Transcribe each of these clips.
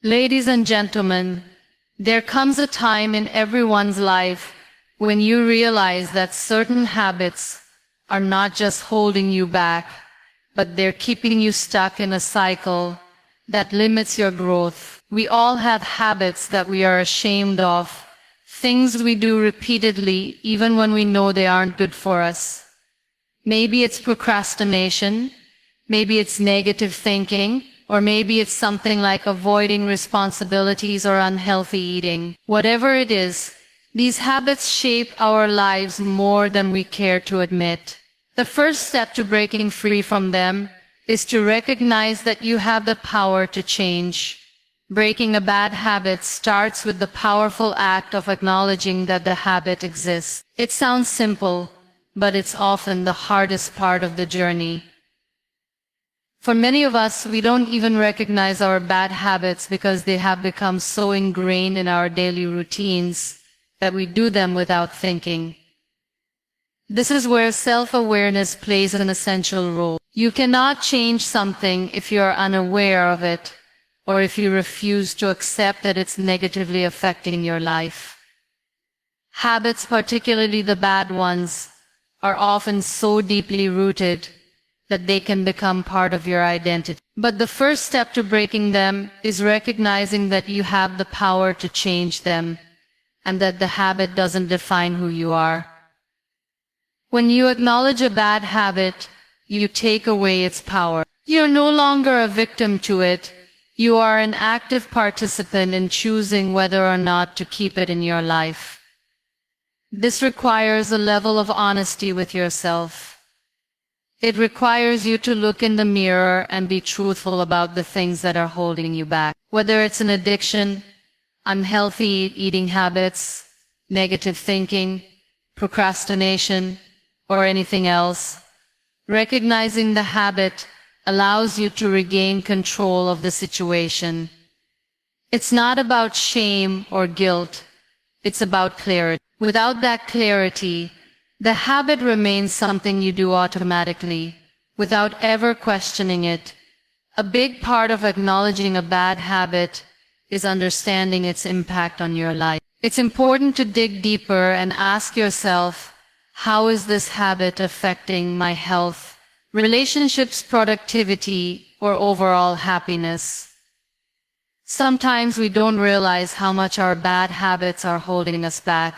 Ladies and gentlemen, there comes a time in everyone's life when you realize that certain habits are not just holding you back, but they're keeping you stuck in a cycle that limits your growth. We all have habits that we are ashamed of, things we do repeatedly even when we know they aren't good for us. Maybe it's procrastination, maybe it's negative thinking, or maybe it's something like avoiding responsibilities or unhealthy eating. Whatever it is, these habits shape our lives more than we care to admit. The first step to breaking free from them is to recognize that you have the power to change. Breaking a bad habit starts with the powerful act of acknowledging that the habit exists. It sounds simple, but it's often the hardest part of the journey. For many of us, we don't even recognize our bad habits because they have become so ingrained in our daily routines that we do them without thinking. This is where self-awareness plays an essential role. You cannot change something if you are unaware of it, or if you refuse to accept that it's negatively affecting your life. Habits, particularly the bad ones, are often so deeply rooted that they can become part of your identity. But the first step to breaking them is recognizing that you have the power to change them, and that the habit doesn't define who you are. When you acknowledge a bad habit, you take away its power. You're no longer a victim to it. You are an active participant in choosing whether or not to keep it in your life. This requires a level of honesty with yourself. It requires you to look in the mirror and be truthful about the things that are holding you back. Whether it's an addiction, unhealthy eating habits, negative thinking, procrastination, or anything else, recognizing the habit allows you to regain control of the situation. It's not about shame or guilt, it's about clarity. Without that clarity, the habit remains something you do automatically, without ever questioning it. A big part of acknowledging a bad habit is understanding its impact on your life. It's important to dig deeper and ask yourself, how is this habit affecting my health, relationships, productivity, or overall happiness? Sometimes we don't realize how much our bad habits are holding us back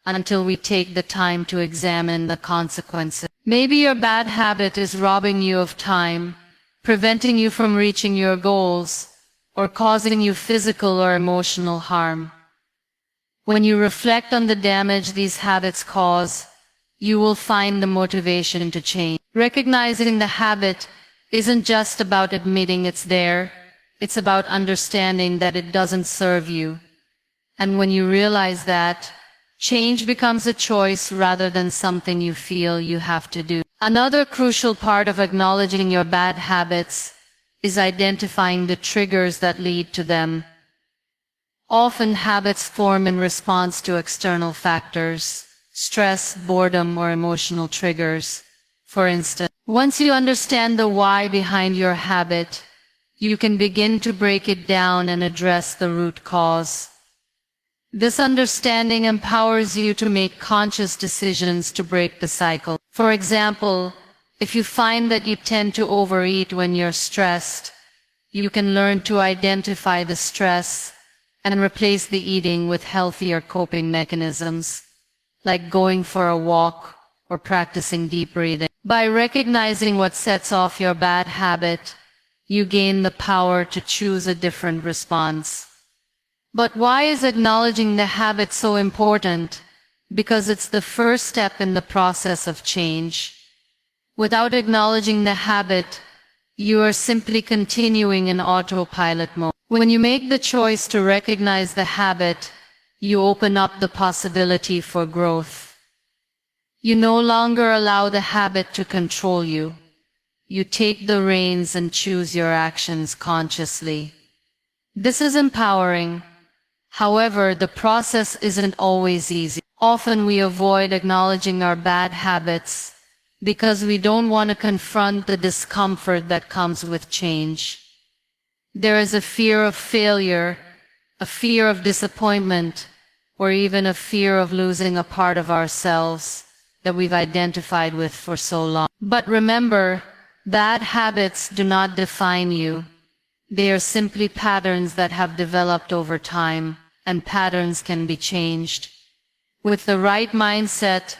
until we take the time to examine the consequences. Maybe your bad habit is robbing you of time, preventing you from reaching your goals, or causing you physical or emotional harm. When you reflect on the damage these habits cause, you will find the motivation to change. Recognizing the habit isn't just about admitting it's there, it's about understanding that it doesn't serve you. And when you realize that, change becomes a choice rather than something you feel you have to do. Another crucial part of acknowledging your bad habits is identifying the triggers that lead to them. Often habits form in response to external factors, stress, boredom, or emotional triggers. For instance, once you understand the why behind your habit, you can begin to break it down and address the root cause. This understanding empowers you to make conscious decisions to break the cycle. For example, if you find that you tend to overeat when you're stressed, you can learn to identify the stress and replace the eating with healthier coping mechanisms, like going for a walk or practicing deep breathing. By recognizing what sets off your bad habit, you gain the power to choose a different response. But why is acknowledging the habit so important? Because it's the first step in the process of change. Without acknowledging the habit, you are simply continuing in autopilot mode. When you make the choice to recognize the habit, you open up the possibility for growth. You no longer allow the habit to control you. You take the reins and choose your actions consciously. This is empowering. However, the process isn't always easy. Often we avoid acknowledging our bad habits because we don't want to confront the discomfort that comes with change. There is a fear of failure, a fear of disappointment, or even a fear of losing a part of ourselves that we've identified with for so long. But remember, bad habits do not define you. They are simply patterns that have developed over time, and patterns can be changed. With the right mindset,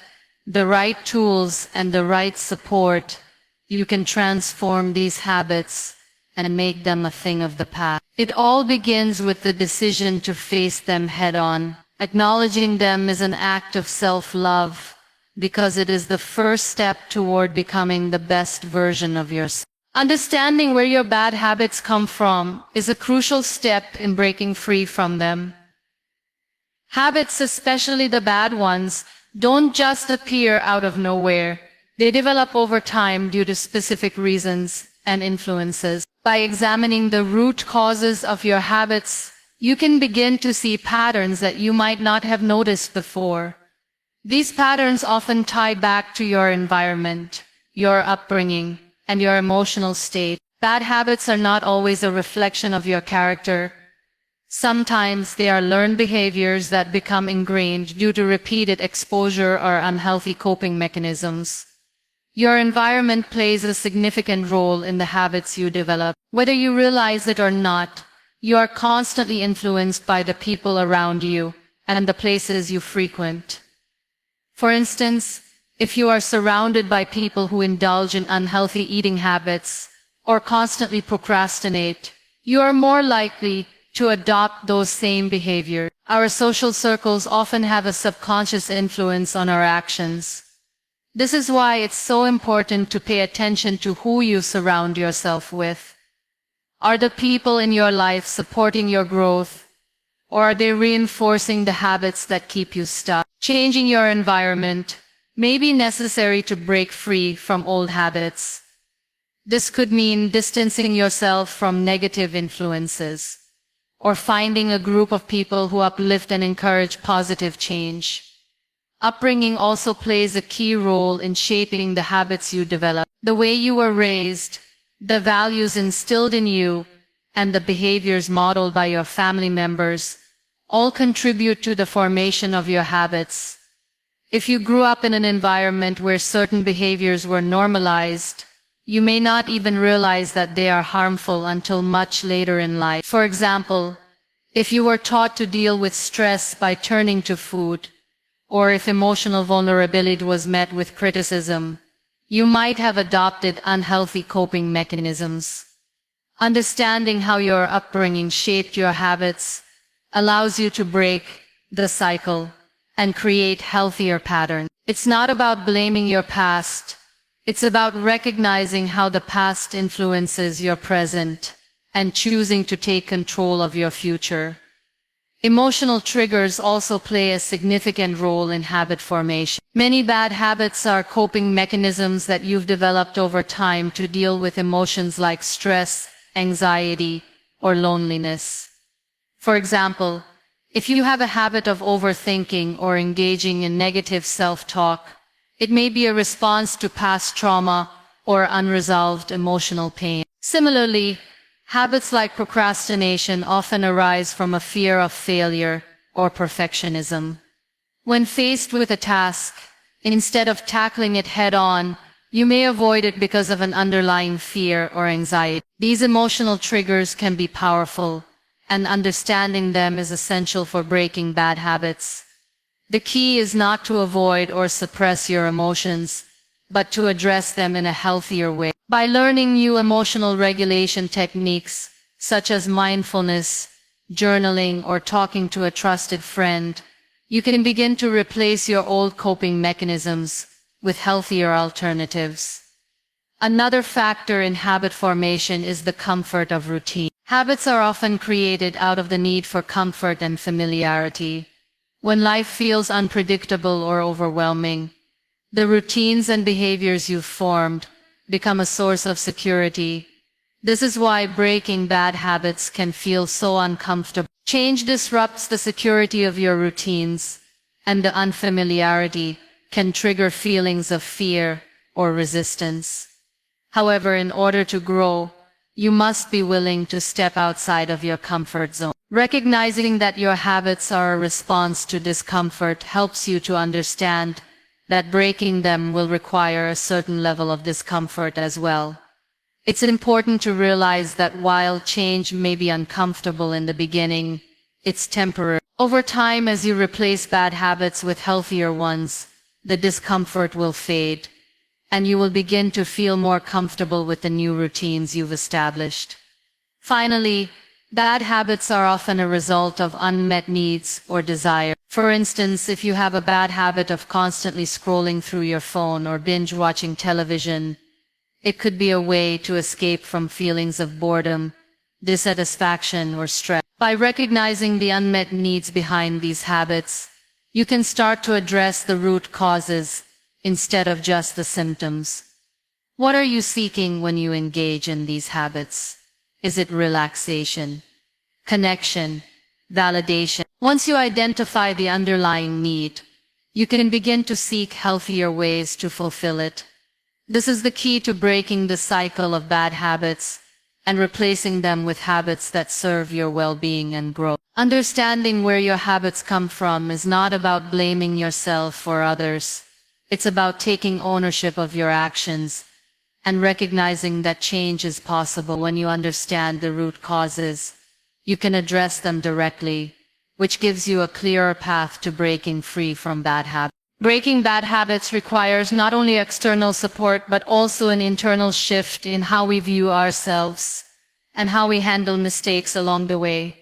the right tools, and the right support, you can transform these habits and make them a thing of the past. It all begins with the decision to face them head-on. Acknowledging them is an act of self-love, because it is the first step toward becoming the best version of yourself. Understanding where your bad habits come from is a crucial step in breaking free from them. Habits, especially the bad ones, don't just appear out of nowhere. They develop over time due to specific reasons and influences. By examining the root causes of your habits, you can begin to see patterns that you might not have noticed before. These patterns often tie back to your environment, your upbringing, and your emotional state. Bad habits are not always a reflection of your character. Sometimes they are learned behaviors that become ingrained due to repeated exposure or unhealthy coping mechanisms. Your environment plays a significant role in the habits you develop. Whether you realize it or not, you are constantly influenced by the people around you and the places you frequent. For instance, if you are surrounded by people who indulge in unhealthy eating habits or constantly procrastinate, you are more likely to adopt those same behaviors. Our social circles often have a subconscious influence on our actions. This is why it's so important to pay attention to who you surround yourself with. Are the people in your life supporting your growth, or are they reinforcing the habits that keep you stuck? Changing your environment may be necessary to break free from old habits. This could mean distancing yourself from negative influences, or finding a group of people who uplift and encourage positive change. Upbringing also plays a key role in shaping the habits you develop. The way you were raised, the values instilled in you, and the behaviors modeled by your family members all contribute to the formation of your habits. If you grew up in an environment where certain behaviors were normalized, you may not even realize that they are harmful until much later in life. For example, if you were taught to deal with stress by turning to food, or if emotional vulnerability was met with criticism, you might have adopted unhealthy coping mechanisms. Understanding how your upbringing shaped your habits allows you to break the cycle and create healthier patterns. It's not about blaming your past. It's about recognizing how the past influences your present and choosing to take control of your future. Emotional triggers also play a significant role in habit formation. Many bad habits are coping mechanisms that you've developed over time to deal with emotions like stress, anxiety, or loneliness. For example, if you have a habit of overthinking or engaging in negative self-talk, it may be a response to past trauma or unresolved emotional pain. Similarly, habits like procrastination often arise from a fear of failure or perfectionism. When faced with a task, instead of tackling it head-on, you may avoid it because of an underlying fear or anxiety. These emotional triggers can be powerful, and understanding them is essential for breaking bad habits. The key is not to avoid or suppress your emotions, but to address them in a healthier way. By learning new emotional regulation techniques, such as mindfulness, journaling, or talking to a trusted friend, you can begin to replace your old coping mechanisms with healthier alternatives. Another factor in habit formation is the comfort of routine. Habits are often created out of the need for comfort and familiarity. When life feels unpredictable or overwhelming, the routines and behaviors you've formed become a source of security. This is why breaking bad habits can feel so uncomfortable. Change disrupts the security of your routines, and the unfamiliarity can trigger feelings of fear or resistance. However, in order to grow, you must be willing to step outside of your comfort zone. Recognizing that your habits are a response to discomfort helps you to understand that breaking them will require a certain level of discomfort as well. It's important to realize that while change may be uncomfortable in the beginning, it's temporary. Over time, as you replace bad habits with healthier ones, the discomfort will fade, and you will begin to feel more comfortable with the new routines you've established. Finally, bad habits are often a result of unmet needs or desire. For instance, if you have a bad habit of constantly scrolling through your phone or binge watching television, it could be a way to escape from feelings of boredom, dissatisfaction, or stress. By recognizing the unmet needs behind these habits, you can start to address the root causes instead of just the symptoms. What are you seeking when you engage in these habits? Is it relaxation, connection, validation? Once you identify the underlying need, you can begin to seek healthier ways to fulfill it. This is the key to breaking the cycle of bad habits and replacing them with habits that serve your well-being and growth. Understanding where your habits come from is not about blaming yourself or others. It's about taking ownership of your actions and recognizing that change is possible. When you understand the root causes, you can address them directly, which gives you a clearer path to breaking free from bad habits. Breaking bad habits requires not only external support but also an internal shift in how we view ourselves and how we handle mistakes along the way.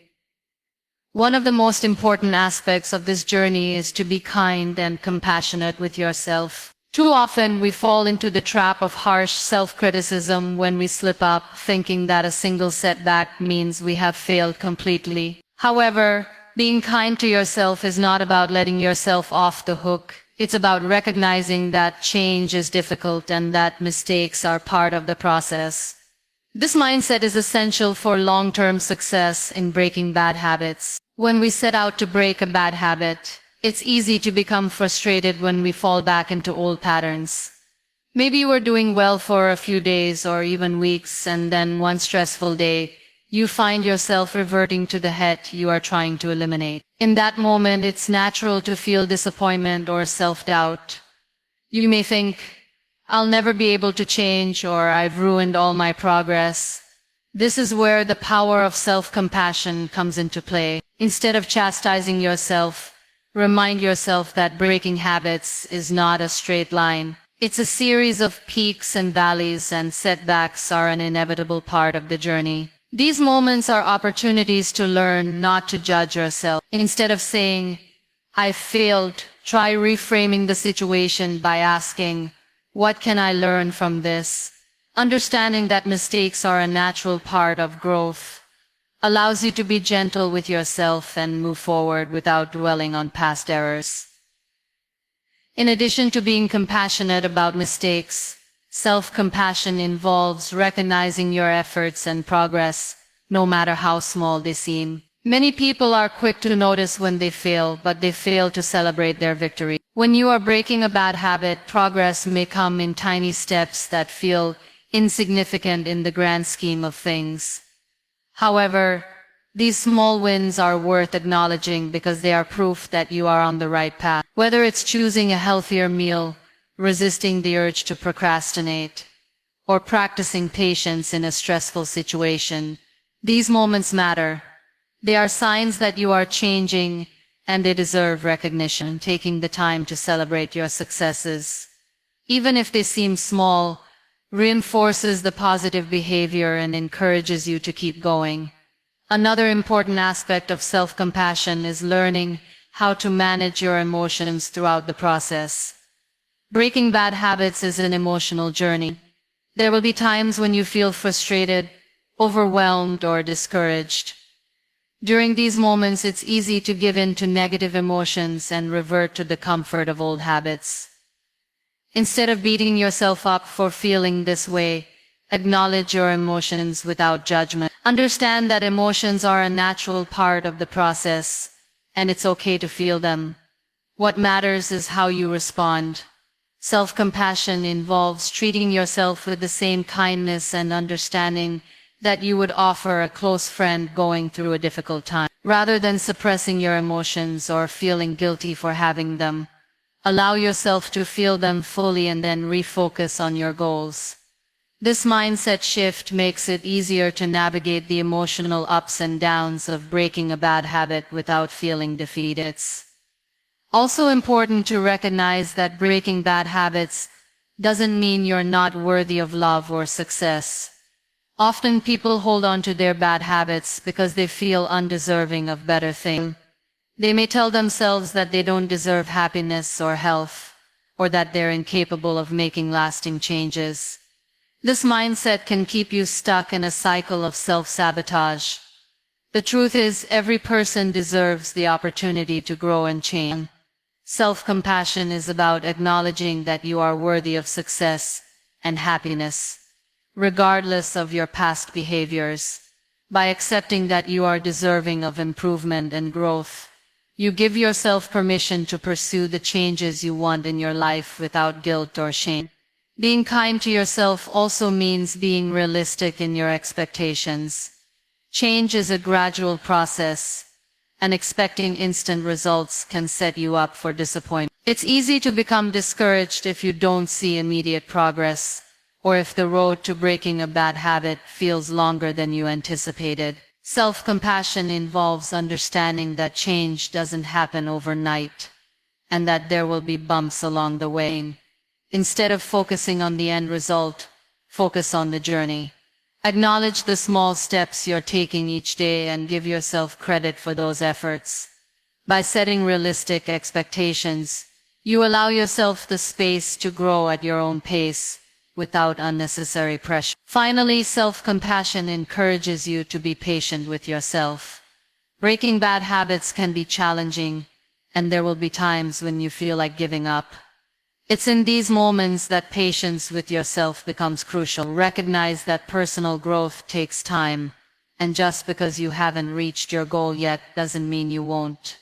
One of the most important aspects of this journey is to be kind and compassionate with yourself. Too often we fall into the trap of harsh self-criticism when we slip up, thinking that a single setback means we have failed completely. However, being kind to yourself is not about letting yourself off the hook. It's about recognizing that change is difficult and that mistakes are part of the process. This mindset is essential for long-term success in breaking bad habits. When we set out to break a bad habit, it's easy to become frustrated when we fall back into old patterns. Maybe you were doing well for a few days or even weeks, and then one stressful day, you find yourself reverting to the habit you are trying to eliminate. In that moment, it's natural to feel disappointment or self-doubt. You may think, I'll never be able to change, or I've ruined all my progress. This is where the power of self-compassion comes into play. Instead of chastising yourself, remind yourself that breaking habits is not a straight line. It's a series of peaks and valleys, and setbacks are an inevitable part of the journey. These moments are opportunities to learn, not to judge yourself. Instead of saying, I failed, try reframing the situation by asking, what can I learn from this? Understanding that mistakes are a natural part of growth allows you to be gentle with yourself and move forward without dwelling on past errors. In addition to being compassionate about mistakes, self-compassion involves recognizing your efforts and progress, no matter how small they seem. Many people are quick to notice when they fail, but they fail to celebrate their victory. When you are breaking a bad habit, progress may come in tiny steps that feel insignificant in the grand scheme of things. However, these small wins are worth acknowledging because they are proof that you are on the right path. Whether it's choosing a healthier meal, resisting the urge to procrastinate, or practicing patience in a stressful situation, these moments matter. They are signs that you are changing, and they deserve recognition. Taking the time to celebrate your successes, even if they seem small, reinforces the positive behavior and encourages you to keep going. Another important aspect of self-compassion is learning how to manage your emotions throughout the process. Breaking bad habits is an emotional journey. There will be times when you feel frustrated, overwhelmed, or discouraged. During these moments, it's easy to give in to negative emotions and revert to the comfort of old habits. Instead of beating yourself up for feeling this way, acknowledge your emotions without judgment. Understand that emotions are a natural part of the process, and it's okay to feel them. What matters is how you respond. Self-compassion involves treating yourself with the same kindness and understanding that you would offer a close friend going through a difficult time. Rather than suppressing your emotions or feeling guilty for having them, allow yourself to feel them fully and then refocus on your goals. This mindset shift makes it easier to navigate the emotional ups and downs of breaking a bad habit without feeling defeated. It's also important to recognize that breaking bad habits doesn't mean you're not worthy of love or success. Often people hold on to their bad habits because they feel undeserving of better things. They may tell themselves that they don't deserve happiness or health, or that they're incapable of making lasting changes. This mindset can keep you stuck in a cycle of self-sabotage. The truth is, every person deserves the opportunity to grow and change. Self-compassion is about acknowledging that you are worthy of success and happiness, regardless of your past behaviors. By accepting that you are deserving of improvement and growth, you give yourself permission to pursue the changes you want in your life without guilt or shame. Being kind to yourself also means being realistic in your expectations. Change is a gradual process, and expecting instant results can set you up for disappointment. It's easy to become discouraged if you don't see immediate progress, or if the road to breaking a bad habit feels longer than you anticipated. Self-compassion involves understanding that change doesn't happen overnight, and that there will be bumps along the way. Instead of focusing on the end result, focus on the journey. Acknowledge the small steps you're taking each day and give yourself credit for those efforts. By setting realistic expectations, you allow yourself the space to grow at your own pace without unnecessary pressure. Finally, self-compassion encourages you to be patient with yourself. Breaking bad habits can be challenging, and there will be times when you feel like giving up. It's in these moments that patience with yourself becomes crucial. Recognize that personal growth takes time, and just because you haven't reached your goal yet doesn't mean you won't.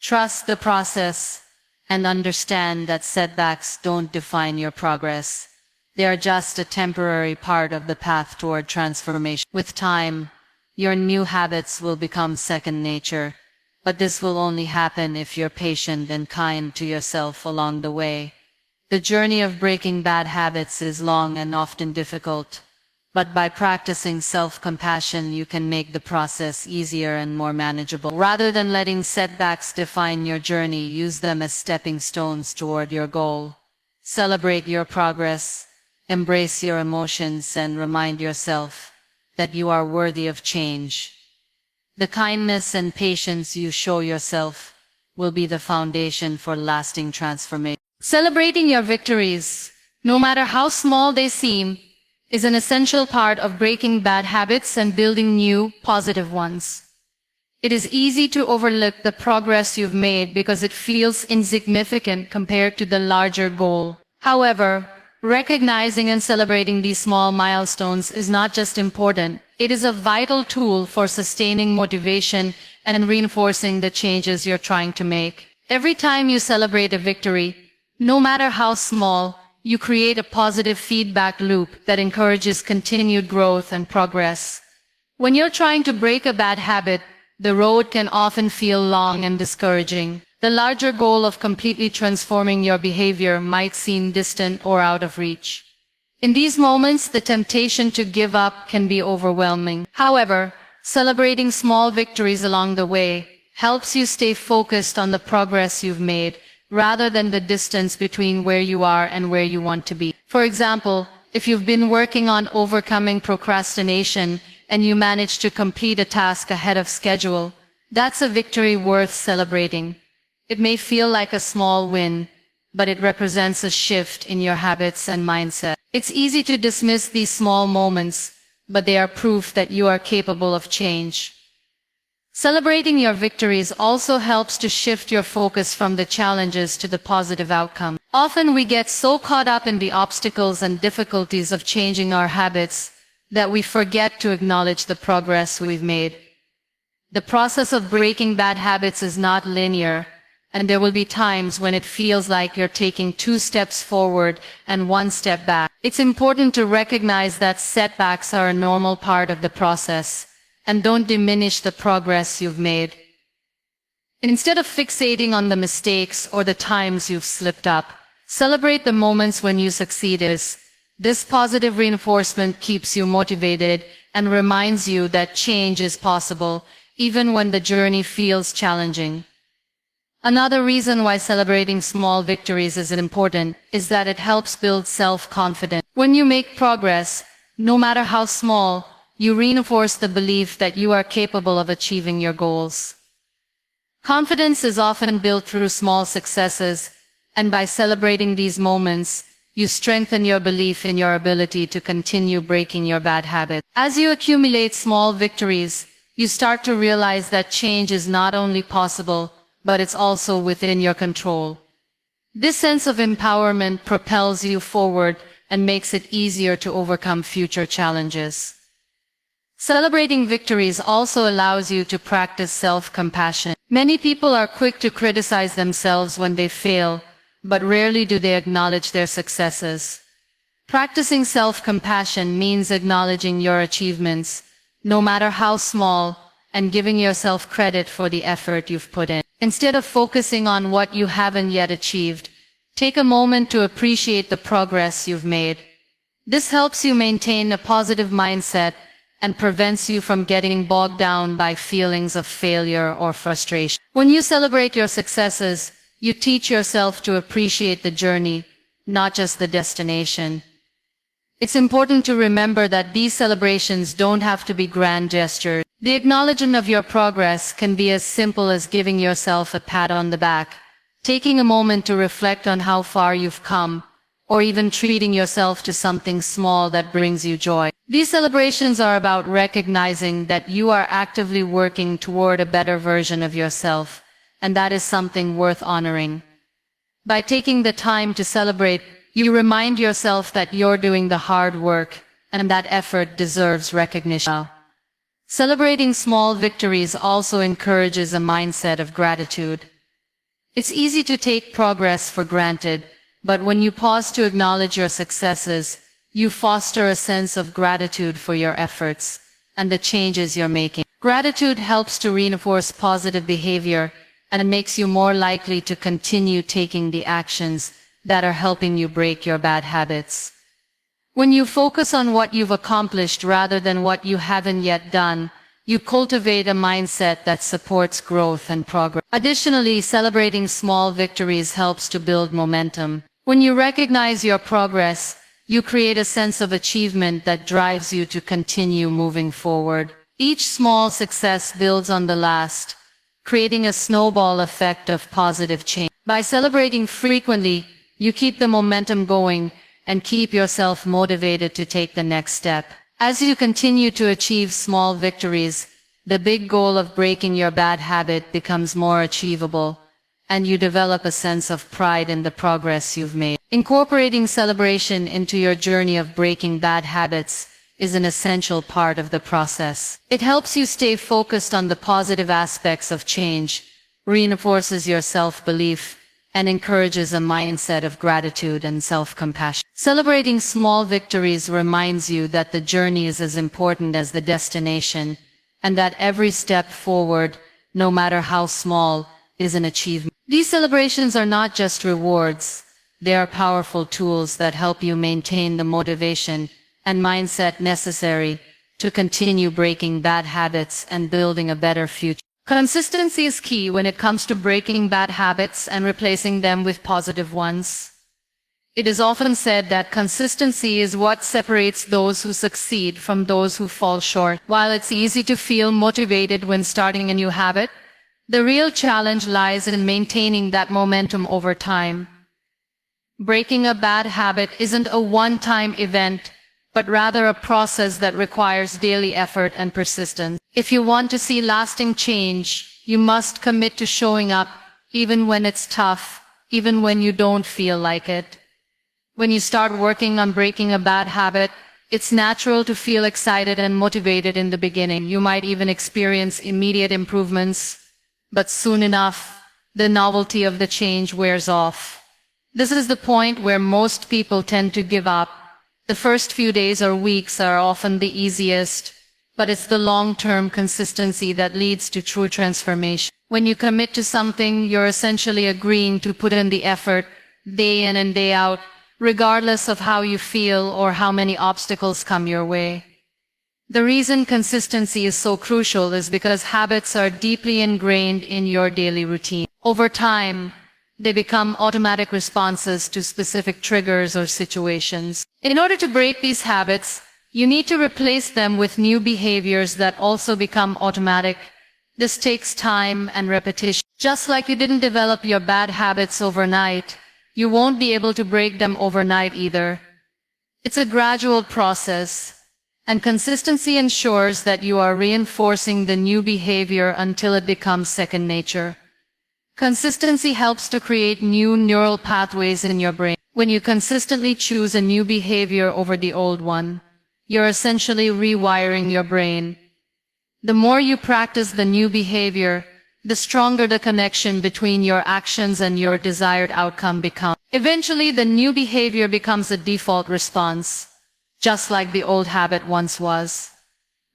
Trust the process and understand that setbacks don't define your progress. They are just a temporary part of the path toward transformation. With time, your new habits will become second nature, but this will only happen if you're patient and kind to yourself along the way. The journey of breaking bad habits is long and often difficult, but by practicing self-compassion you can make the process easier and more manageable. Rather than letting setbacks define your journey, use them as stepping stones toward your goal. Celebrate your progress, embrace your emotions, and remind yourself that you are worthy of change. The kindness and patience you show yourself will be the foundation for lasting transformation. Celebrating your victories, no matter how small they seem, is an essential part of breaking bad habits and building new, positive ones. It is easy to overlook the progress you've made because it feels insignificant compared to the larger goal. However, recognizing and celebrating these small milestones is not just important, it is a vital tool for sustaining motivation and reinforcing the changes you're trying to make. Every time you celebrate a victory, no matter how small, you create a positive feedback loop that encourages continued growth and progress. When you're trying to break a bad habit, the road can often feel long and discouraging. The larger goal of completely transforming your behavior might seem distant or out of reach. In these moments, the temptation to give up can be overwhelming. However, celebrating small victories along the way helps you stay focused on the progress you've made, rather than the distance between where you are and where you want to be. For example, if you've been working on overcoming procrastination and you manage to complete a task ahead of schedule, that's a victory worth celebrating. It may feel like a small win, but it represents a shift in your habits and mindset. It's easy to dismiss these small moments, but they are proof that you are capable of change. Celebrating your victories also helps to shift your focus from the challenges to the positive outcome. Often we get so caught up in the obstacles and difficulties of changing our habits that we forget to acknowledge the progress we've made. The process of breaking bad habits is not linear, and there will be times when it feels like you're taking 2 steps forward and 1 step back. It's important to recognize that setbacks are a normal part of the process, and don't diminish the progress you've made. Instead of fixating on the mistakes or the times you've slipped up, celebrate the moments when you succeeded. This positive reinforcement keeps you motivated and reminds you that change is possible, even when the journey feels challenging. Another reason why celebrating small victories is important is that it helps build self-confidence. When you make progress, no matter how small, you reinforce the belief that you are capable of achieving your goals. Confidence is often built through small successes, and by celebrating these moments, you strengthen your belief in your ability to continue breaking your bad habits. As you accumulate small victories, you start to realize that change is not only possible, but it's also within your control. This sense of empowerment propels you forward and makes it easier to overcome future challenges. Celebrating victories also allows you to practice self-compassion. Many people are quick to criticize themselves when they fail, but rarely do they acknowledge their successes. Practicing self-compassion means acknowledging your achievements, no matter how small, and giving yourself credit for the effort you've put in. Instead of focusing on what you haven't yet achieved, take a moment to appreciate the progress you've made. This helps you maintain a positive mindset and prevents you from getting bogged down by feelings of failure or frustration. When you celebrate your successes, you teach yourself to appreciate the journey, not just the destination. It's important to remember that these celebrations don't have to be grand gestures. The acknowledgement of your progress can be as simple as giving yourself a pat on the back, taking a moment to reflect on how far you've come, or even treating yourself to something small that brings you joy. These celebrations are about recognizing that you are actively working toward a better version of yourself, and that is something worth honoring. By taking the time to celebrate, you remind yourself that you're doing the hard work, and that effort deserves recognition. Celebrating small victories also encourages a mindset of gratitude. It's easy to take progress for granted, but when you pause to acknowledge your successes, you foster a sense of gratitude for your efforts and the changes you're making. Gratitude helps to reinforce positive behavior and makes you more likely to continue taking the actions that are helping you break your bad habits. When you focus on what you've accomplished rather than what you haven't yet done, you cultivate a mindset that supports growth and progress. Additionally, celebrating small victories helps to build momentum. When you recognize your progress, you create a sense of achievement that drives you to continue moving forward. Each small success builds on the last, creating a snowball effect of positive change. By celebrating frequently, you keep the momentum going and keep yourself motivated to take the next step. As you continue to achieve small victories, the big goal of breaking your bad habit becomes more achievable, and you develop a sense of pride in the progress you've made. Incorporating celebration into your journey of breaking bad habits is an essential part of the process. It helps you stay focused on the positive aspects of change, reinforces your self-belief, and encourages a mindset of gratitude and self-compassion. Celebrating small victories reminds you that the journey is as important as the destination, and that every step forward, no matter how small, is an achievement. These celebrations are not just rewards, they are powerful tools that help you maintain the motivation and mindset necessary to continue breaking bad habits and building a better future. Consistency is key when it comes to breaking bad habits and replacing them with positive ones. It is often said that consistency is what separates those who succeed from those who fall short. While it's easy to feel motivated when starting a new habit, the real challenge lies in maintaining that momentum over time. Breaking a bad habit isn't a one-time event, but rather a process that requires daily effort and persistence. If you want to see lasting change, you must commit to showing up, even when it's tough, even when you don't feel like it. When you start working on breaking a bad habit, it's natural to feel excited and motivated in the beginning. You might even experience immediate improvements, but soon enough, the novelty of the change wears off. This is the point where most people tend to give up. The first few days or weeks are often the easiest, but it's the long-term consistency that leads to true transformation. When you commit to something, you're essentially agreeing to put in the effort, day in and day out, regardless of how you feel or how many obstacles come your way. The reason consistency is so crucial is because habits are deeply ingrained in your daily routine. Over time, they become automatic responses to specific triggers or situations. In order to break these habits, you need to replace them with new behaviors that also become automatic. This takes time and repetition. Just like you didn't develop your bad habits overnight, you won't be able to break them overnight either. It's a gradual process, and consistency ensures that you are reinforcing the new behavior until it becomes second nature. Consistency helps to create new neural pathways in your brain. When you consistently choose a new behavior over the old one, you're essentially rewiring your brain. The more you practice the new behavior, the stronger the connection between your actions and your desired outcome becomes. Eventually, the new behavior becomes a default response, just like the old habit once was.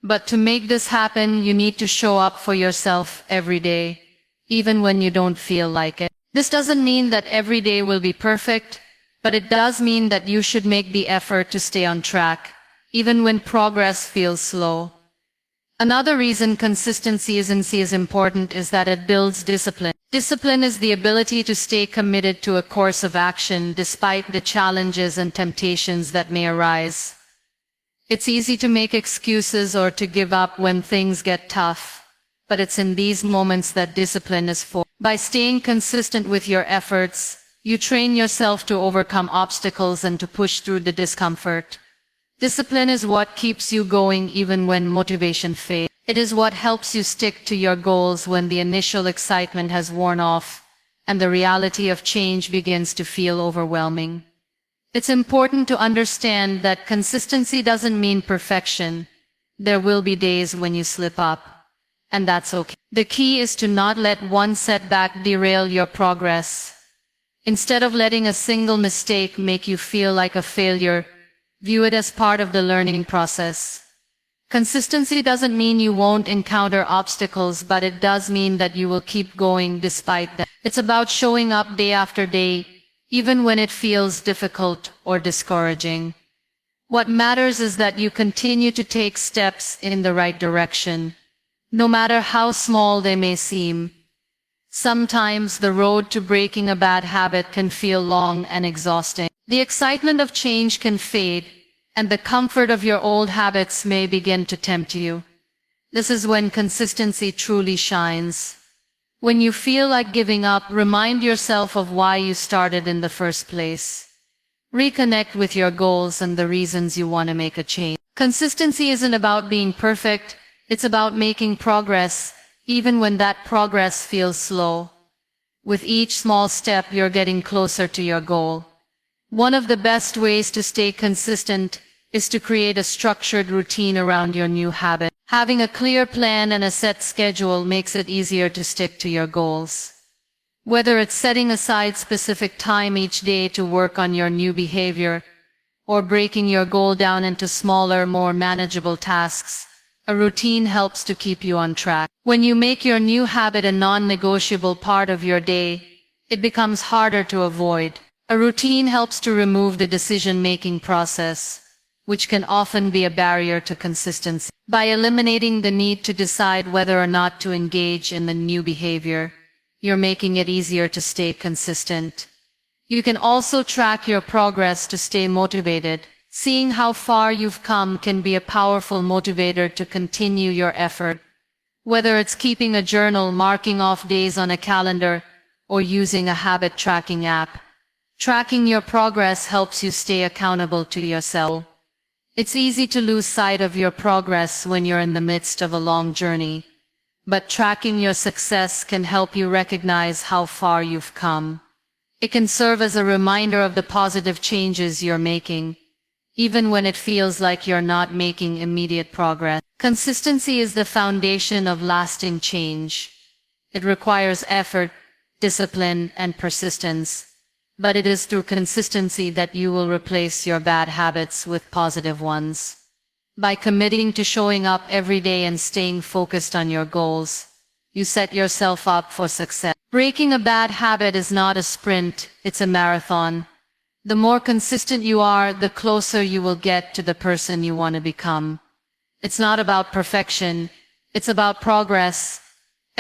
But to make this happen, you need to show up for yourself every day, even when you don't feel like it. This doesn't mean that every day will be perfect, but it does mean that you should make the effort to stay on track, even when progress feels slow. Another reason consistency is important is that it builds discipline. Discipline is the ability to stay committed to a course of action despite the challenges and temptations that may arise. It's easy to make excuses or to give up when things get tough, but it's in these moments that discipline is formed. By staying consistent with your efforts, you train yourself to overcome obstacles and to push through the discomfort. Discipline is what keeps you going even when motivation fades. It is what helps you stick to your goals when the initial excitement has worn off and the reality of change begins to feel overwhelming. It's important to understand that consistency doesn't mean perfection. There will be days when you slip up, and that's okay. The key is to not let one setback derail your progress. Instead of letting a single mistake make you feel like a failure, view it as part of the learning process. Consistency doesn't mean you won't encounter obstacles, but it does mean that you will keep going despite them. It's about showing up day after day, even when it feels difficult or discouraging. What matters is that you continue to take steps in the right direction, no matter how small they may seem. Sometimes the road to breaking a bad habit can feel long and exhausting. The excitement of change can fade, and the comfort of your old habits may begin to tempt you. This is when consistency truly shines. When you feel like giving up, remind yourself of why you started in the first place. Reconnect with your goals and the reasons you want to make a change. Consistency isn't about being perfect, it's about making progress, even when that progress feels slow. With each small step, you're getting closer to your goal. One of the best ways to stay consistent is to create a structured routine around your new habit. Having a clear plan and a set schedule makes it easier to stick to your goals. Whether it's setting aside specific time each day to work on your new behavior, or breaking your goal down into smaller, more manageable tasks, a routine helps to keep you on track. When you make your new habit a non-negotiable part of your day, it becomes harder to avoid. A routine helps to remove the decision-making process, which can often be a barrier to consistency. By eliminating the need to decide whether or not to engage in the new behavior, you're making it easier to stay consistent. You can also track your progress to stay motivated. Seeing how far you've come can be a powerful motivator to continue your effort. Whether it's keeping a journal, marking off days on a calendar, or using a habit tracking app, tracking your progress helps you stay accountable to yourself. It's easy to lose sight of your progress when you're in the midst of a long journey, but tracking your success can help you recognize how far you've come. It can serve as a reminder of the positive changes you're making, even when it feels like you're not making immediate progress. Consistency is the foundation of lasting change. It requires effort, discipline, and persistence. But it is through consistency that you will replace your bad habits with positive ones. By committing to showing up every day and staying focused on your goals, you set yourself up for success. Breaking a bad habit is not a sprint, it's a marathon. The more consistent you are, the closer you will get to the person you want to become. It's not about perfection, it's about progress.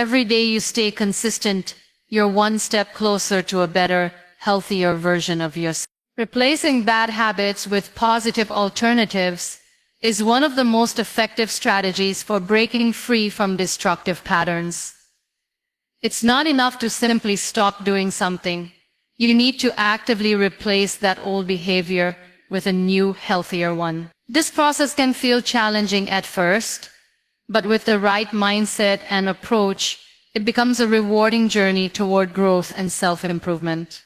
Every day you stay consistent, you're one step closer to a better, healthier version of yourself. Replacing bad habits with positive alternatives is one of the most effective strategies for breaking free from destructive patterns. It's not enough to simply stop doing something. You need to actively replace that old behavior with a new, healthier one. This process can feel challenging at first, but with the right mindset and approach, it becomes a rewarding journey toward growth and self-improvement.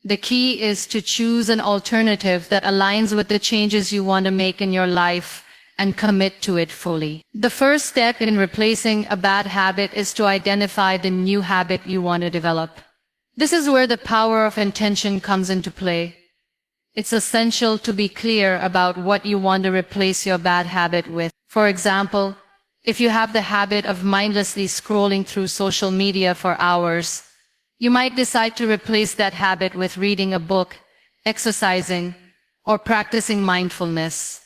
The key is to choose an alternative that aligns with the changes you want to make in your life and commit to it fully. The first step in replacing a bad habit is to identify the new habit you want to develop. This is where the power of intention comes into play. It's essential to be clear about what you want to replace your bad habit with. For example, if you have the habit of mindlessly scrolling through social media for hours, you might decide to replace that habit with reading a book, exercising, or practicing mindfulness.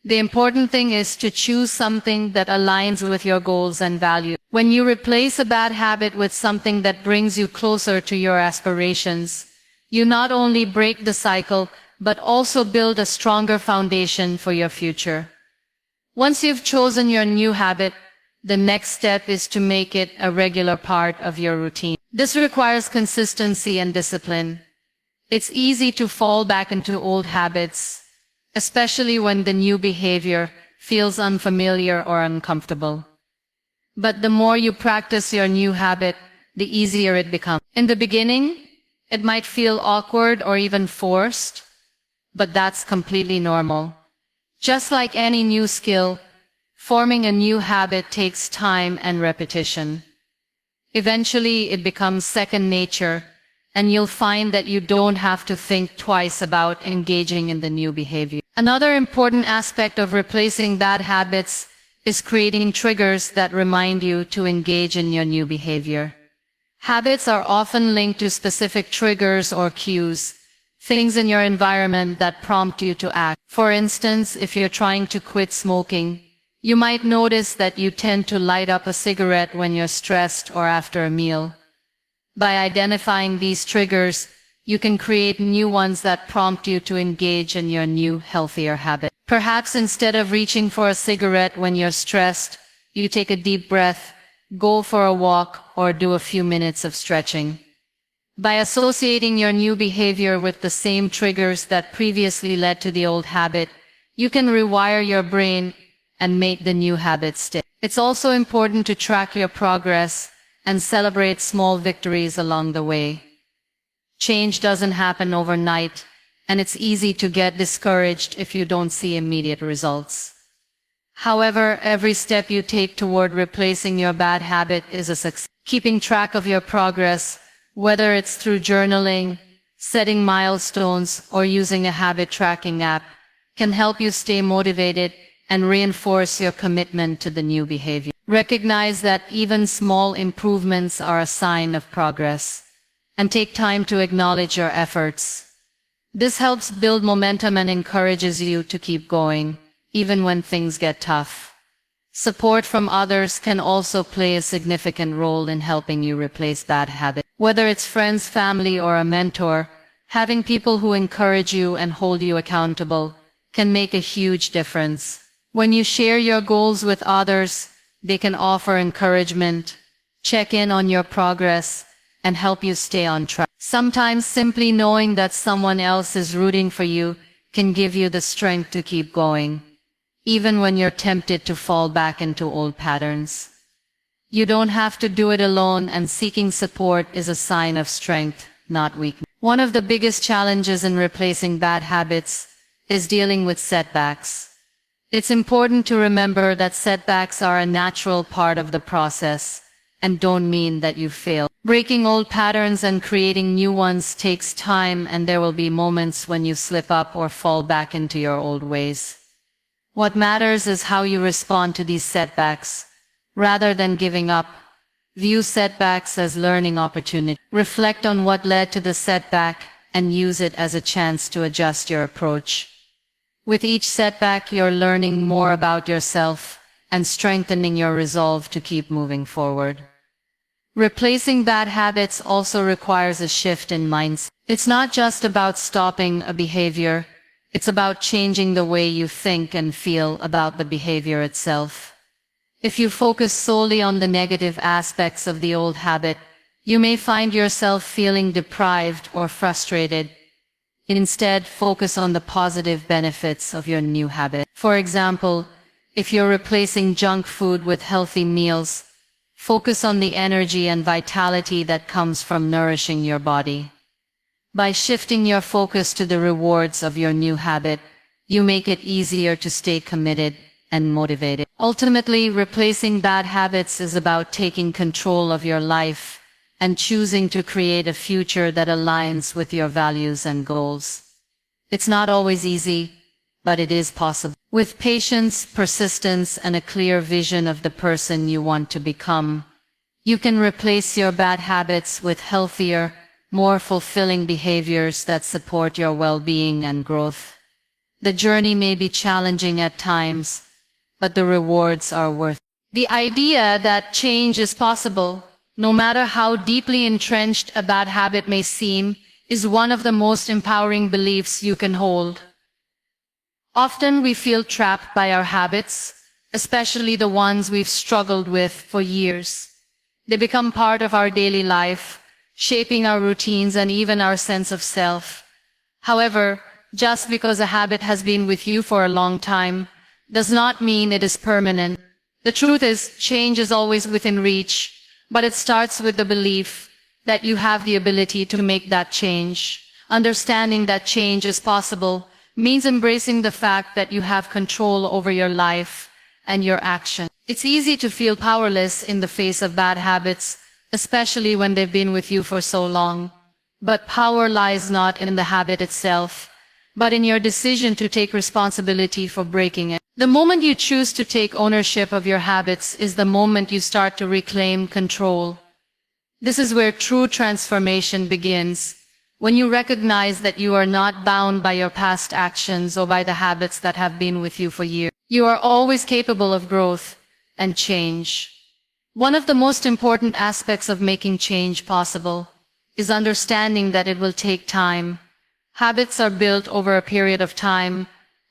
The important thing is to choose something that aligns with your goals and values. When you replace a bad habit with something that brings you closer to your aspirations, you not only break the cycle, but also build a stronger foundation for your future. Once you've chosen your new habit, the next step is to make it a regular part of your routine. This requires consistency and discipline. It's easy to fall back into old habits, especially when the new behavior feels unfamiliar or uncomfortable. But the more you practice your new habit, the easier it becomes. In the beginning, it might feel awkward or even forced, but that's completely normal. Just like any new skill, forming a new habit takes time and repetition. Eventually, it becomes second nature, and you'll find that you don't have to think twice about engaging in the new behavior. Another important aspect of replacing bad habits is creating triggers that remind you to engage in your new behavior. Habits are often linked to specific triggers or cues, things in your environment that prompt you to act. For instance, if you're trying to quit smoking, you might notice that you tend to light up a cigarette when you're stressed or after a meal. By identifying these triggers, you can create new ones that prompt you to engage in your new, healthier habit. Perhaps instead of reaching for a cigarette when you're stressed, you take a deep breath, go for a walk, or do a few minutes of stretching. By associating your new behavior with the same triggers that previously led to the old habit, you can rewire your brain and make the new habit stick. It's also important to track your progress and celebrate small victories along the way. Change doesn't happen overnight, and it's easy to get discouraged if you don't see immediate results. However, every step you take toward replacing your bad habit is a success. Keeping track of your progress, whether it's through journaling, setting milestones, or using a habit tracking app, can help you stay motivated and reinforce your commitment to the new behavior. Recognize that even small improvements are a sign of progress, and take time to acknowledge your efforts. This helps build momentum and encourages you to keep going, even when things get tough. Support from others can also play a significant role in helping you replace bad habits. Whether it's friends, family, or a mentor, having people who encourage you and hold you accountable can make a huge difference. When you share your goals with others, they can offer encouragement, check in on your progress, and help you stay on track. Sometimes simply knowing that someone else is rooting for you can give you the strength to keep going, even when you're tempted to fall back into old patterns. You don't have to do it alone, and seeking support is a sign of strength, not weakness. One of the biggest challenges in replacing bad habits is dealing with setbacks. It's important to remember that setbacks are a natural part of the process, and don't mean that you failed. Breaking old patterns and creating new ones takes time, and there will be moments when you slip up or fall back into your old ways. What matters is how you respond to these setbacks. Rather than giving up, view setbacks as learning opportunity. Reflect on what led to the setback and use it as a chance to adjust your approach. With each setback, you're learning more about yourself and strengthening your resolve to keep moving forward. Replacing bad habits also requires a shift in mindset. It's not just about stopping a behavior, it's about changing the way you think and feel about the behavior itself. If you focus solely on the negative aspects of the old habit, you may find yourself feeling deprived or frustrated. Instead, focus on the positive benefits of your new habit. For example, if you're replacing junk food with healthy meals, focus on the energy and vitality that comes from nourishing your body. By shifting your focus to the rewards of your new habit, you make it easier to stay committed and motivated. Ultimately, replacing bad habits is about taking control of your life and choosing to create a future that aligns with your values and goals. It's not always easy, but it is possible. With patience, persistence, and a clear vision of the person you want to become, you can replace your bad habits with healthier, more fulfilling behaviors that support your well-being and growth. The journey may be challenging at times, but the rewards are worth it. The idea that change is possible, no matter how deeply entrenched a bad habit may seem, is one of the most empowering beliefs you can hold. Often we feel trapped by our habits, especially the ones we've struggled with for years. They become part of our daily life, shaping our routines and even our sense of self. However, just because a habit has been with you for a long time does not mean it is permanent. The truth is, change is always within reach, but it starts with the belief that you have the ability to make that change. Understanding that change is possible means embracing the fact that you have control over your life and your action. It's easy to feel powerless in the face of bad habits, especially when they've been with you for so long. But power lies not in the habit itself, but in your decision to take responsibility for breaking it. The moment you choose to take ownership of your habits is the moment you start to reclaim control. This is where true transformation begins, when you recognize that you are not bound by your past actions or by the habits that have been with you for years. You are always capable of growth and change. One of the most important aspects of making change possible is understanding that it will take time. Habits are built over a period of time,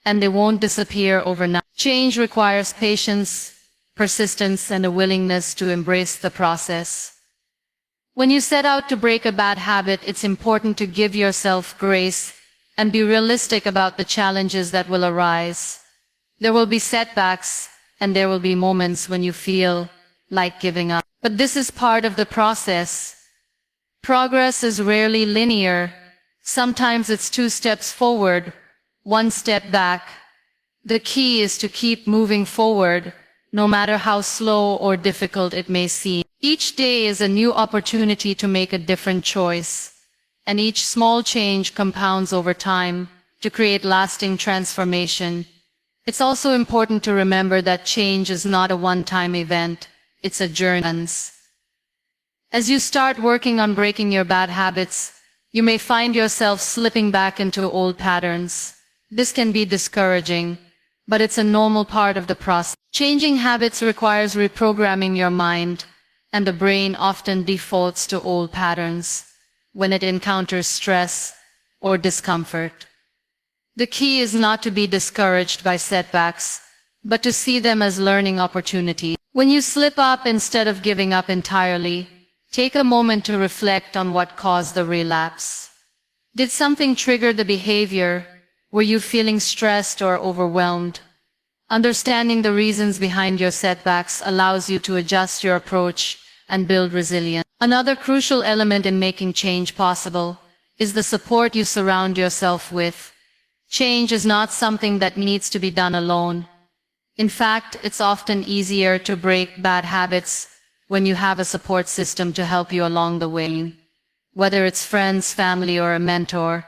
and they won't disappear overnight. Change requires patience, persistence, and a willingness to embrace the process. When you set out to break a bad habit, it's important to give yourself grace and be realistic about the challenges that will arise. There will be setbacks, and there will be moments when you feel like giving up. But this is part of the process. Progress is rarely linear. Sometimes it's 2 steps forward, 1 step back. The key is to keep moving forward, no matter how slow or difficult it may seem. Each day is a new opportunity to make a different choice, and each small change compounds over time to create lasting transformation. It's also important to remember that change is not a one-time event, it's a journey. As you start working on breaking your bad habits, you may find yourself slipping back into old patterns. This can be discouraging, but it's a normal part of the process. Changing habits requires reprogramming your mind, and the brain often defaults to old patterns when it encounters stress or discomfort. The key is not to be discouraged by setbacks, but to see them as learning opportunities. When you slip up, instead of giving up entirely, take a moment to reflect on what caused the relapse. Did something trigger the behavior? Were you feeling stressed or overwhelmed? Understanding the reasons behind your setbacks allows you to adjust your approach and build resilience. Another crucial element in making change possible is the support you surround yourself with. Change is not something that needs to be done alone. In fact, it's often easier to break bad habits when you have a support system to help you along the way. Whether it's friends, family, or a mentor,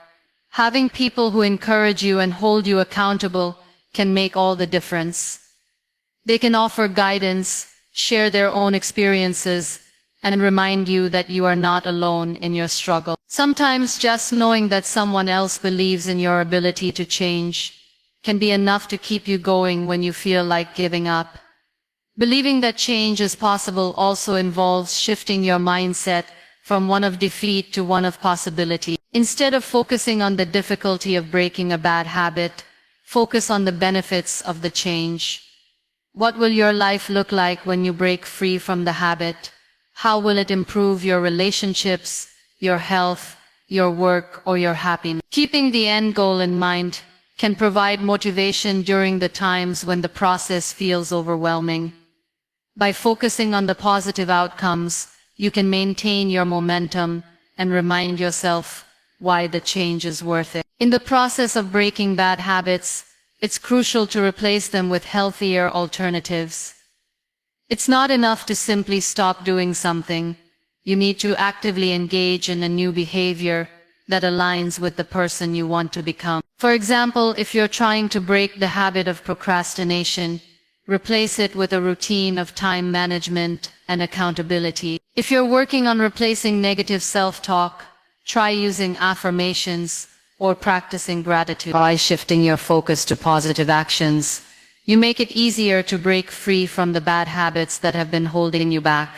having people who encourage you and hold you accountable can make all the difference. They can offer guidance, share their own experiences, and remind you that you are not alone in your struggle. Sometimes just knowing that someone else believes in your ability to change can be enough to keep you going when you feel like giving up. Believing that change is possible also involves shifting your mindset from one of defeat to one of possibility. Instead of focusing on the difficulty of breaking a bad habit, focus on the benefits of the change. What will your life look like when you break free from the habit? How will it improve your relationships, your health, your work, or your happiness? Keeping the end goal in mind can provide motivation during the times when the process feels overwhelming. By focusing on the positive outcomes, you can maintain your momentum and remind yourself why the change is worth it. In the process of breaking bad habits, it's crucial to replace them with healthier alternatives. It's not enough to simply stop doing something. You need to actively engage in a new behavior that aligns with the person you want to become. For example, if you're trying to break the habit of procrastination, replace it with a routine of time management and accountability. If you're working on replacing negative self-talk, try using affirmations or practicing gratitude. By shifting your focus to positive actions, you make it easier to break free from the bad habits that have been holding you back.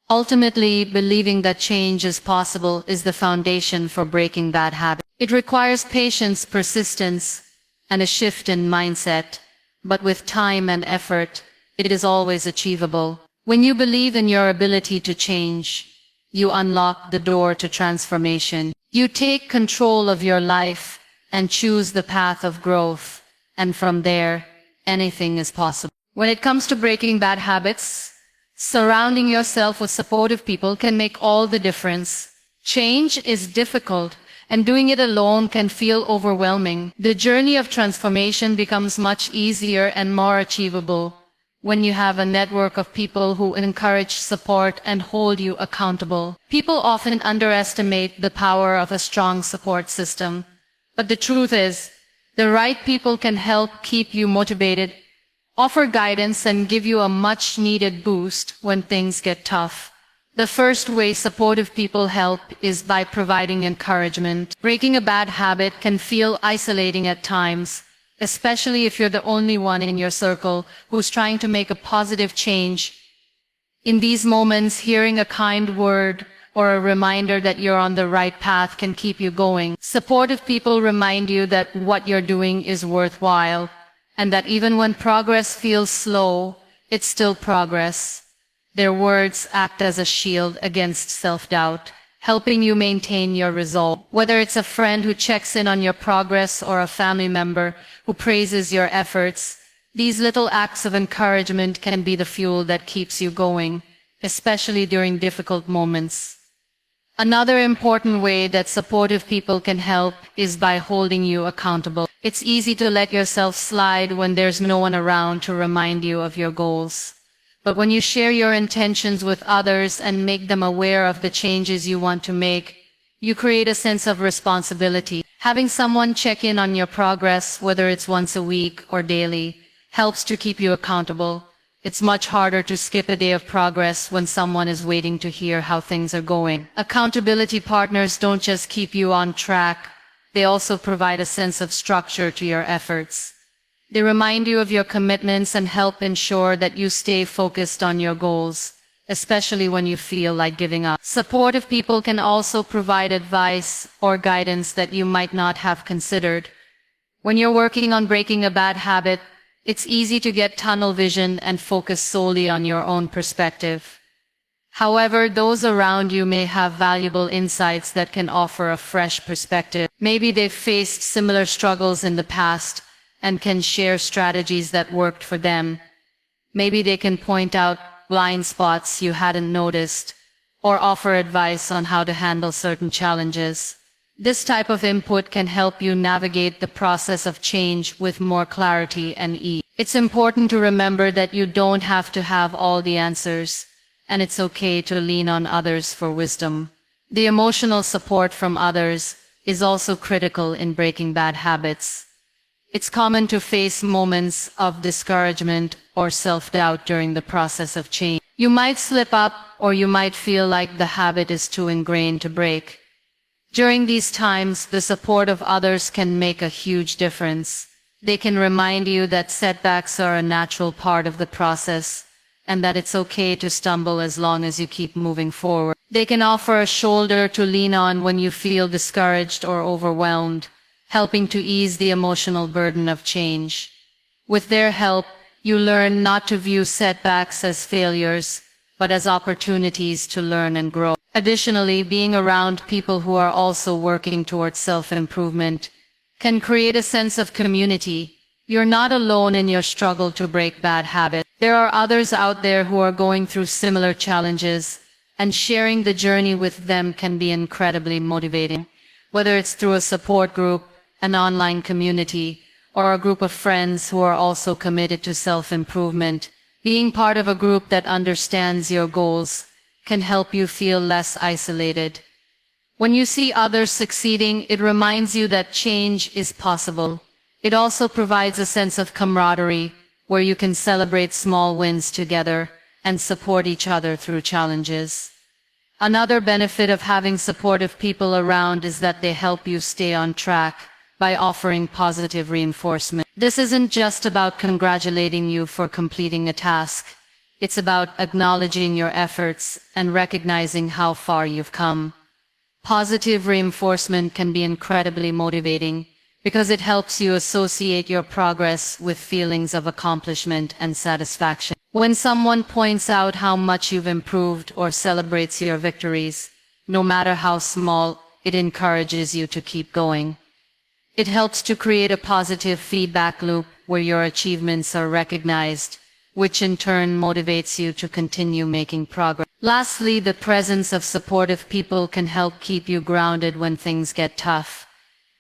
Ultimately, believing that change is possible is the foundation for breaking bad habits. It requires patience, persistence, and a shift in mindset, but with time and effort, it is always achievable. When you believe in your ability to change, you unlock the door to transformation. You take control of your life and choose the path of growth, and from there, anything is possible. When it comes to breaking bad habits, surrounding yourself with supportive people can make all the difference. Change is difficult, and doing it alone can feel overwhelming. The journey of transformation becomes much easier and more achievable when you have a network of people who encourage, support, and hold you accountable. People often underestimate the power of a strong support system, but the truth is, the right people can help keep you motivated, offer guidance, and give you a much-needed boost when things get tough. The first way supportive people help is by providing encouragement. Breaking a bad habit can feel isolating at times, especially if you're the only one in your circle who's trying to make a positive change. In these moments, hearing a kind word or a reminder that you're on the right path can keep you going. Supportive people remind you that what you're doing is worthwhile, and that even when progress feels slow, it's still progress. Their words act as a shield against self-doubt, helping you maintain your resolve. Whether it's a friend who checks in on your progress or a family member who praises your efforts, these little acts of encouragement can be the fuel that keeps you going, especially during difficult moments. Another important way that supportive people can help is by holding you accountable. It's easy to let yourself slide when there's no one around to remind you of your goals. But when you share your intentions with others and make them aware of the changes you want to make, you create a sense of responsibility. Having someone check in on your progress, whether it's once a week or daily, helps to keep you accountable. It's much harder to skip a day of progress when someone is waiting to hear how things are going. Accountability partners don't just keep you on track, they also provide a sense of structure to your efforts. They remind you of your commitments and help ensure that you stay focused on your goals, especially when you feel like giving up. Supportive people can also provide advice or guidance that you might not have considered. When you're working on breaking a bad habit, it's easy to get tunnel vision and focus solely on your own perspective. However, those around you may have valuable insights that can offer a fresh perspective. Maybe they've faced similar struggles in the past and can share strategies that worked for them. Maybe they can point out blind spots you hadn't noticed, or offer advice on how to handle certain challenges. This type of input can help you navigate the process of change with more clarity and ease. It's important to remember that you don't have to have all the answers, and it's okay to lean on others for wisdom. The emotional support from others is also critical in breaking bad habits. It's common to face moments of discouragement or self-doubt during the process of change. You might slip up, or you might feel like the habit is too ingrained to break. During these times, the support of others can make a huge difference. They can remind you that setbacks are a natural part of the process, and that it's okay to stumble as long as you keep moving forward. They can offer a shoulder to lean on when you feel discouraged or overwhelmed, helping to ease the emotional burden of change. With their help, you learn not to view setbacks as failures, but as opportunities to learn and grow. Additionally, being around people who are also working towards self-improvement can create a sense of community. You're not alone in your struggle to break bad habits. There are others out there who are going through similar challenges, and sharing the journey with them can be incredibly motivating. Whether it's through a support group, an online community, or a group of friends who are also committed to self-improvement, being part of a group that understands your goals can help you feel less isolated. When you see others succeeding, it reminds you that change is possible. It also provides a sense of camaraderie, where you can celebrate small wins together and support each other through challenges. Another benefit of having supportive people around is that they help you stay on track by offering positive reinforcement. This isn't just about congratulating you for completing a task. It's about acknowledging your efforts and recognizing how far you've come. Positive reinforcement can be incredibly motivating because it helps you associate your progress with feelings of accomplishment and satisfaction. When someone points out how much you've improved or celebrates your victories, no matter how small, it encourages you to keep going. It helps to create a positive feedback loop where your achievements are recognized, which in turn motivates you to continue making progress. Lastly, the presence of supportive people can help keep you grounded when things get tough.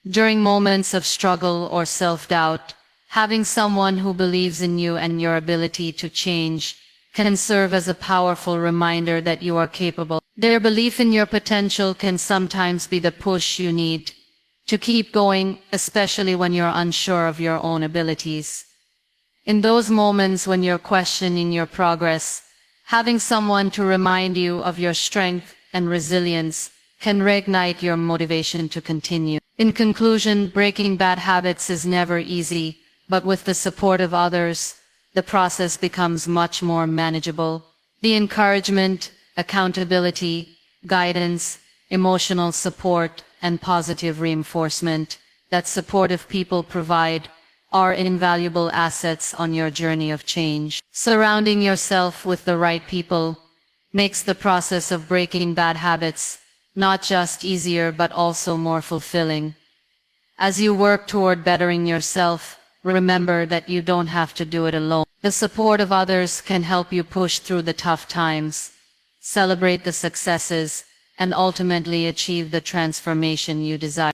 During moments of struggle or self-doubt, having someone who believes in you and your ability to change can serve as a powerful reminder that you are capable. Their belief in your potential can sometimes be the push you need to keep going, especially when you're unsure of your own abilities. In those moments when you're questioning your progress, having someone to remind you of your strength and resilience can reignite your motivation to continue. In conclusion, breaking bad habits is never easy, but with the support of others, the process becomes much more manageable. The encouragement, accountability, guidance, emotional support, and positive reinforcement that supportive people provide are invaluable assets on your journey of change. Surrounding yourself with the right people makes the process of breaking bad habits not just easier but also more fulfilling. As you work toward bettering yourself, remember that you don't have to do it alone. The support of others can help you push through the tough times, celebrate the successes, and ultimately achieve the transformation you desire.